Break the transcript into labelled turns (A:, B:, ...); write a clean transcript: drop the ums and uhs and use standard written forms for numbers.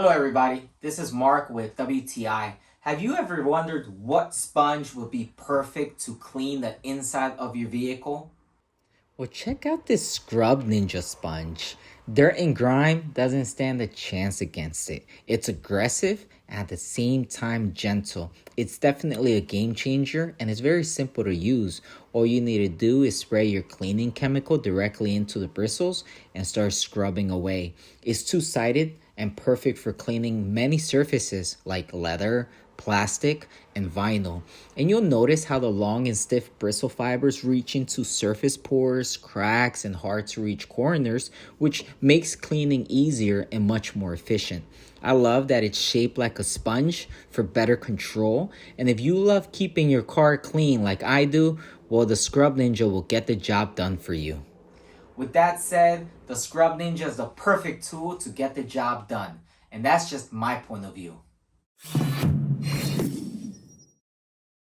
A: Hello everybody, this is Mark with WTI. Have you ever wondered what sponge would be perfect to clean the inside of your vehicle?
B: Well, check out this Scrub Ninja sponge. Dirt and grime doesn't stand a chance against it. It's aggressive and at the same time gentle. It's definitely a game changer and it's very simple to use. All you need to do is spray your cleaning chemical directly into the bristles and start scrubbing away. It's two-sided and perfect for cleaning many surfaces like leather, plastic, and vinyl. And you'll notice how the long and stiff bristle fibers reach into surface pores, cracks, and hard to reach corners, which makes cleaning easier and much more efficient. I love that it's shaped like a sponge for better control. And if you love keeping your car clean like I do, well, the Scrub Ninja will get the job done for you.
A: With that said, the Scrub Ninja is the perfect tool to get the job done. And that's just my point of view.